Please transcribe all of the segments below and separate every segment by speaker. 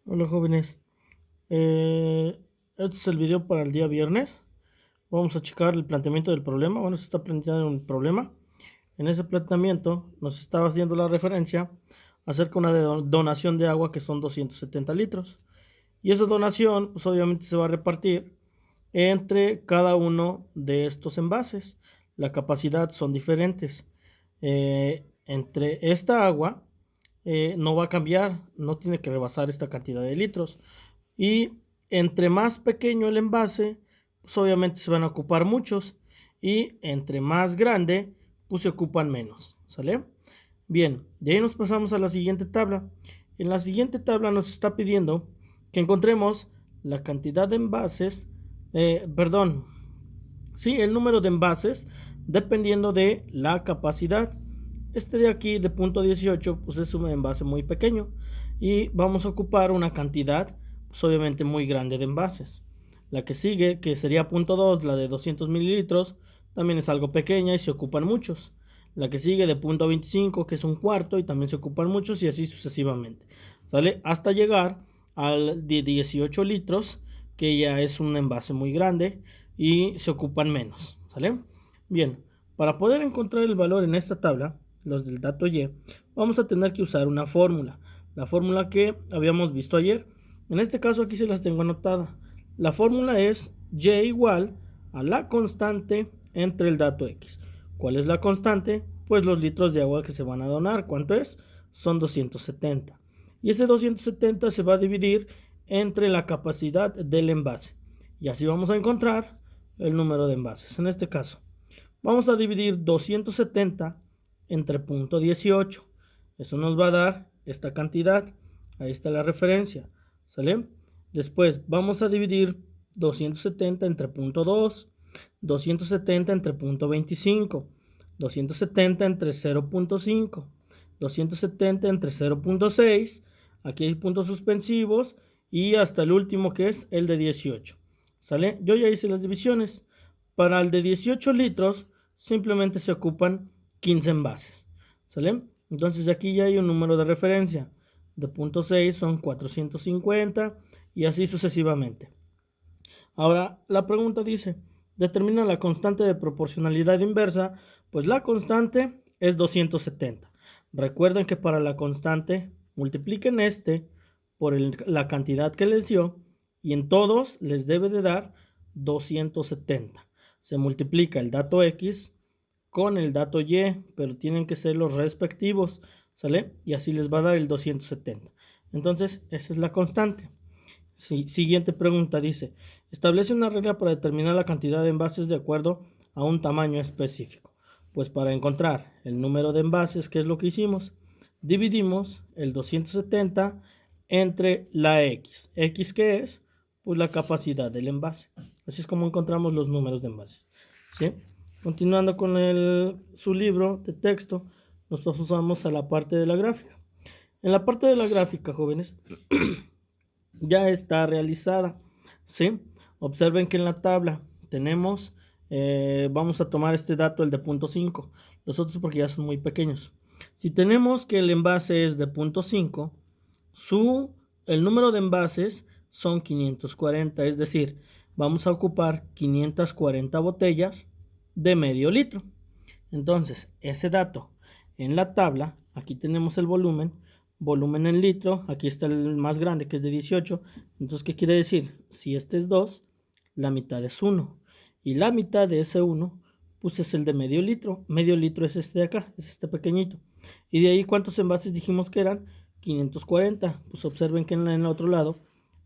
Speaker 1: Hola jóvenes, este es el video para el día viernes. Vamos a checar el planteamiento del problema. Bueno, se está planteando un problema. En ese planteamiento nos estaba haciendo la referencia acerca de una donación de agua que son 270 litros. Y esa donación, pues obviamente se va a repartir entre cada uno de estos envases. La capacidad son diferentes. Entre esta agua no va a cambiar, no tiene que rebasar esta cantidad de litros. Y entre más pequeño el envase, pues obviamente se van a ocupar muchos. Y entre más grande, pues se ocupan menos. ¿Sale? Bien, de ahí nos pasamos a la siguiente tabla. En la siguiente tabla nos está pidiendo que encontremos la cantidad de envases, perdón, sí, el número de envases dependiendo de la capacidad. Este de aquí, de punto 18, pues es un envase muy pequeño y vamos a ocupar una cantidad, pues obviamente muy grande de envases. La que sigue, que sería punto 2, la de 200 mililitros, también es algo pequeña y se ocupan muchos. La que sigue de punto 25, que es un cuarto y también se ocupan muchos y así sucesivamente. ¿Sale? Hasta llegar al de 18 litros, que ya es un envase muy grande y se ocupan menos. ¿Sale? Bien, para poder encontrar el valor en esta tabla, los del dato Y, vamos a tener que usar una fórmula. La fórmula que habíamos visto ayer. En este caso aquí se las tengo anotada. La fórmula es Y igual a la constante entre el dato X. ¿Cuál es la constante? Pues los litros de agua que se van a donar. ¿Cuánto es? Son 270. Y ese 270 se va a dividir entre la capacidad del envase. Y así vamos a encontrar el número de envases. En este caso, vamos a dividir 270 entre punto 18. Eso nos va a dar esta cantidad. Ahí está la referencia. ¿Sale? Después vamos a dividir 270 entre punto 2, 270 entre punto 25, 270 entre 0.5, 270 entre 0.6. Aquí hay puntos suspensivos y hasta el último que es el de 18. ¿Sale? Yo ya hice las divisiones. Para el de 18 litros simplemente se ocupan 15 envases. ¿Sale? Entonces aquí ya hay un número de referencia. De punto 6 son 450 y así sucesivamente. Ahora, la pregunta dice, determina la constante de proporcionalidad inversa. Pues la constante es 270. Recuerden que para la constante multipliquen este por la cantidad que les dio y en todos les debe de dar 270. Se multiplica el dato X con el dato Y, pero tienen que ser los respectivos, ¿sale? Y así les va a dar el 270. Entonces, esa es la constante. Siguiente pregunta dice, establece una regla para determinar la cantidad de envases de acuerdo a un tamaño específico. Pues para encontrar el número de envases, ¿qué es lo que hicimos? Dividimos el 270 entre la X. ¿X qué es? Pues la capacidad del envase. Así es como encontramos los números de envases. ¿Sí? Continuando con su libro de texto, nos pasamos a la parte de la gráfica. En la parte de la gráfica, jóvenes, ya está realizada. ¿Sí? Observen que en la tabla tenemos, vamos a tomar este dato, el de punto 5, los otros porque ya son muy pequeños. Si tenemos que el envase es de punto 5, el número de envases son 540, es decir, vamos a ocupar 540 botellas de medio litro. Entonces, ese dato en la tabla, aquí tenemos el volumen en litro, aquí está el más grande que es de 18, entonces ¿qué quiere decir? Si este es 2, la mitad es 1, y la mitad de ese 1, pues es el de medio litro es este de acá, es este pequeñito, y de ahí ¿cuántos envases dijimos que eran? 540, pues observen que en el otro lado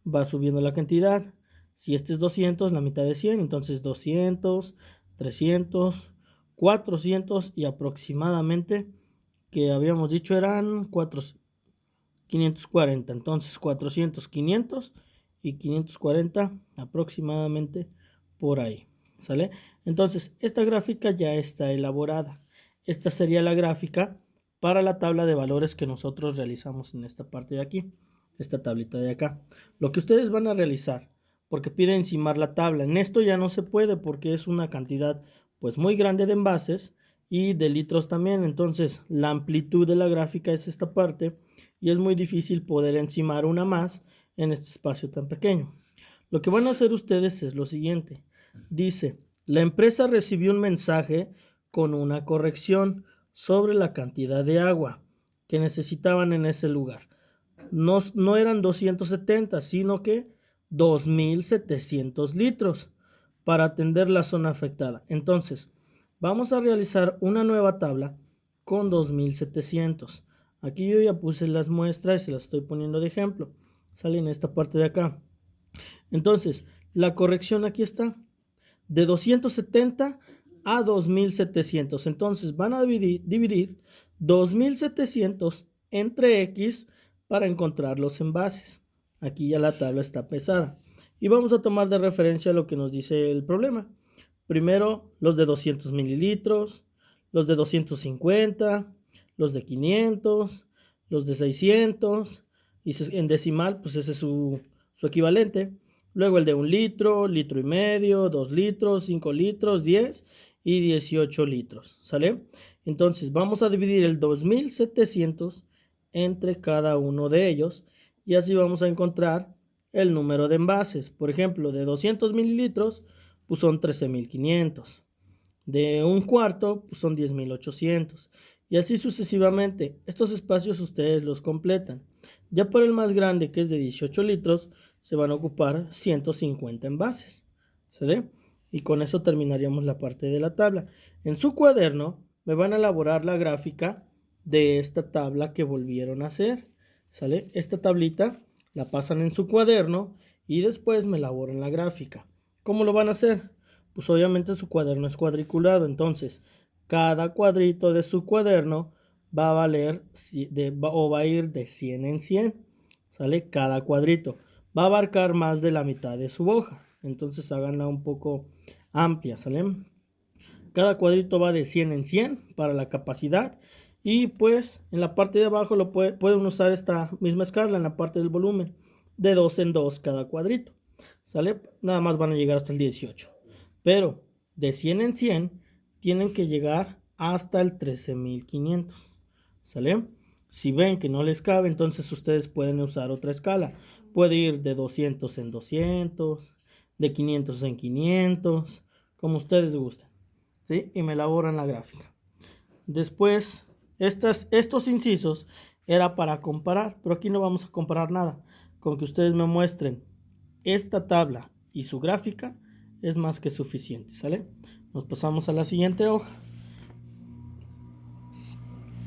Speaker 1: va subiendo la cantidad, si este es 200, la mitad de 100, entonces 200, 300, 400 y aproximadamente, que habíamos dicho eran 540, entonces 400, 500 y 540 aproximadamente por ahí, ¿sale? Entonces esta gráfica ya está elaborada. Esta sería la gráfica para la tabla de valores que nosotros realizamos en esta parte de aquí, esta tablita de acá. Lo que ustedes van a realizar, porque pide encimar la tabla, en esto ya no se puede porque es una cantidad pues muy grande de envases y de litros también, entonces la amplitud de la gráfica es esta parte y es muy difícil poder encimar una más en este espacio tan pequeño. Lo que van a hacer ustedes es lo siguiente. Dice, la empresa recibió un mensaje con una corrección sobre la cantidad de agua que necesitaban en ese lugar. No eran 270, sino que 2.700 litros para atender la zona afectada. Entonces, vamos a realizar una nueva tabla con 2.700. Aquí yo ya puse las muestras y se las estoy poniendo de ejemplo. Sale en esta parte de acá. Entonces, la corrección aquí está. De 270 a 2.700. Entonces, van a dividir 2.700 entre X para encontrar los envases. Aquí ya la tabla está pesada. Y vamos a tomar de referencia lo que nos dice el problema. Primero, los de 200 mililitros, los de 250, los de 500, los de 600, y en decimal, pues ese es su equivalente. Luego el de 1 litro, litro y medio, 2 litros, 5 litros, 10 y 18 litros. ¿Sale? Entonces vamos a dividir el 2.700 entre cada uno de ellos y así vamos a encontrar el número de envases. Por ejemplo, de 200 mililitros, pues son 13.500. De un cuarto, pues son 10.800. Y así sucesivamente. Estos espacios ustedes los completan. Ya por el más grande, que es de 18 litros, se van a ocupar 150 envases. ¿Sale? Y con eso terminaríamos la parte de la tabla. En su cuaderno me van a elaborar la gráfica de esta tabla que volvieron a hacer. ¿Sale? Esta tablita la pasan en su cuaderno y después me elaboran la gráfica. ¿Cómo lo van a hacer? Pues obviamente su cuaderno es cuadriculado, entonces cada cuadrito de su cuaderno va a valer o va a ir de 100 en 100, ¿sale? Cada cuadrito va a abarcar más de la mitad de su hoja, entonces háganla un poco amplia, ¿sale? Cada cuadrito va de 100 en 100 para la capacidad y pues en la parte de abajo pueden usar esta misma escala en la parte del volumen, de 2 en 2 cada cuadrito, ¿sale? Nada más van a llegar hasta el 18. Pero de 100 en 100 tienen que llegar hasta el 13.500. ¿Sale? Si ven que no les cabe, entonces ustedes pueden usar otra escala. Puede ir de 200 en 200, de 500 en 500, como ustedes gusten. ¿Sí? Y me elaboran la gráfica. Después, estos incisos era para comparar, pero aquí no vamos a comparar nada. Con que ustedes me muestren esta tabla y su gráfica es más que suficiente, ¿sale? Nos pasamos a la siguiente hoja.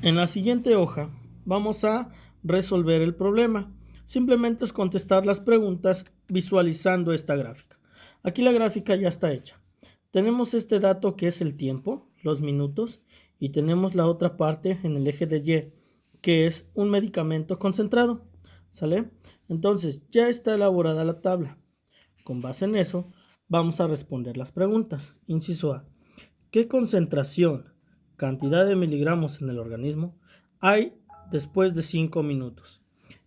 Speaker 1: En la siguiente hoja vamos a resolver el problema. Simplemente es contestar las preguntas visualizando esta gráfica. Aquí la gráfica ya está hecha. Tenemos este dato que es el tiempo, los minutos, y tenemos la otra parte en el eje de Y, que es un medicamento concentrado, ¿sale? Entonces ya está elaborada la tabla. Con base en eso, vamos a responder las preguntas. Inciso A. ¿Qué concentración, cantidad de miligramos en el organismo hay después de 5 minutos?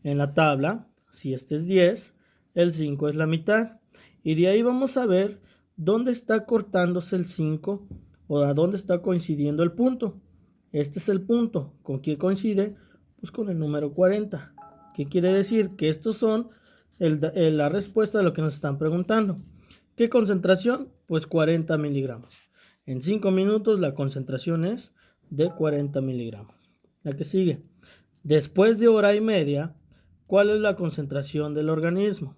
Speaker 1: En la tabla, si este es 10, el 5 es la mitad. Y de ahí vamos a ver dónde está cortándose el 5 o a dónde está coincidiendo el punto. Este es el punto. ¿Con qué coincide? Pues con el número 40. ¿Qué quiere decir? Que estos son la respuesta de lo que nos están preguntando. ¿Qué concentración? Pues 40 miligramos. En 5 minutos la concentración es de 40 miligramos. La que sigue. Después de hora y media, ¿cuál es la concentración del organismo?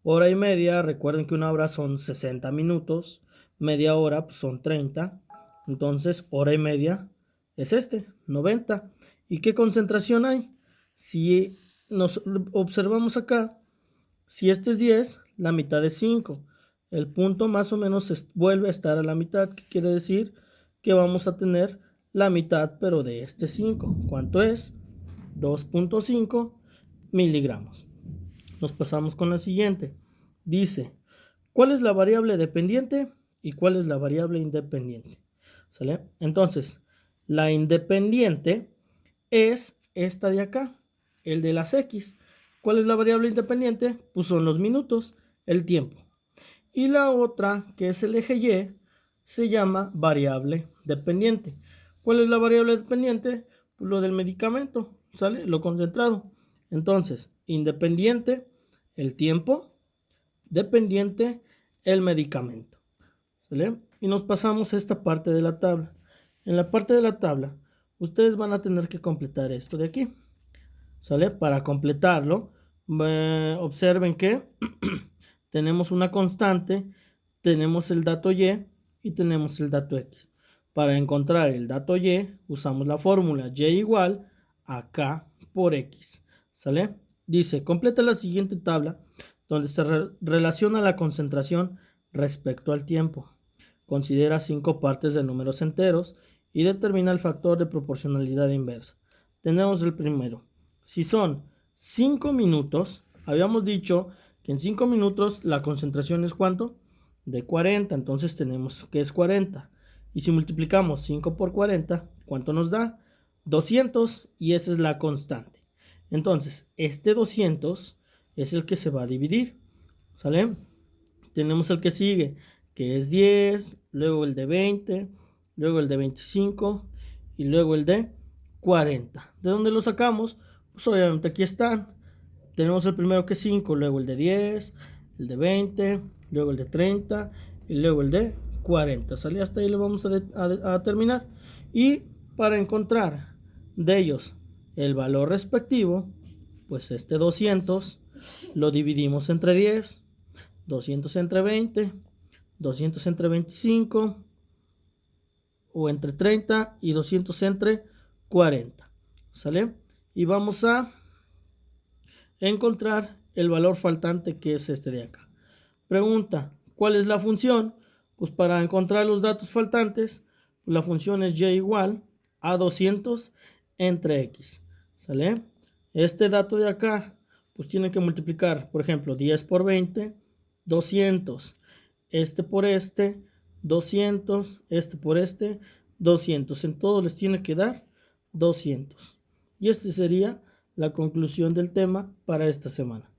Speaker 1: Hora y media, recuerden que una hora son 60 minutos, media hora pues son 30. Entonces, hora y media es 90. ¿Y qué concentración hay? Si nos observamos acá, si este es 10, la mitad es 5. El punto más o menos vuelve a estar a la mitad, que quiere decir que vamos a tener la mitad, pero de este 5. ¿Cuánto es? 2.5 miligramos. Nos pasamos con la siguiente. Dice, ¿cuál es la variable dependiente y cuál es la variable independiente? ¿Sale? Entonces, la independiente es esta de acá, el de las X. ¿Cuál es la variable independiente? Pues son los minutos, el tiempo. Y la otra, que es el eje Y, se llama variable dependiente. ¿Cuál es la variable dependiente? Pues lo del medicamento, ¿sale? Lo concentrado. Entonces, independiente el tiempo, dependiente, el medicamento. ¿Sale? Y nos pasamos a esta parte de la tabla. En la parte de la tabla, ustedes van a tener que completar esto de aquí. ¿Sale? Para completarlo, observen que tenemos una constante, tenemos el dato y tenemos el dato x. Para encontrar el dato y, usamos la fórmula y igual a k por x. ¿Sale? Dice, completa la siguiente tabla donde se relaciona la concentración respecto al tiempo. Considera 5 partes de números enteros y determina el factor de proporcionalidad inversa. Tenemos el primero. Si son 5 minutos, habíamos dicho que en 5 minutos la concentración es ¿cuánto? De 40, entonces tenemos que es 40. Y si multiplicamos 5 por 40, ¿cuánto nos da? 200, y esa es la constante. Entonces, este 200 es el que se va a dividir, ¿sale? Tenemos el que sigue, que es 10, luego el de 20, luego el de 25 y luego el de 40. ¿De dónde lo sacamos? Pues obviamente aquí están. Tenemos el primero que es 5, luego el de 10, el de 20, luego el de 30 y luego el de 40. ¿Sale? Hasta ahí lo vamos a terminar. Y para encontrar de ellos el valor respectivo, pues este 200 lo dividimos entre 10, 200 entre 20, 200 entre 25 o entre 30 y 200 entre 40. ¿Sale? Y vamos a encontrar el valor faltante, que es este de acá. Pregunta, ¿cuál es la función? Pues para encontrar los datos faltantes, pues la función es y igual a 200 entre x. ¿Sale? Este dato de acá, pues tiene que multiplicar, por ejemplo, 10 por 20, 200. Este por este, 200. Este por este, 200. En todos les tiene que dar 200. Y este sería la conclusión del tema para esta semana.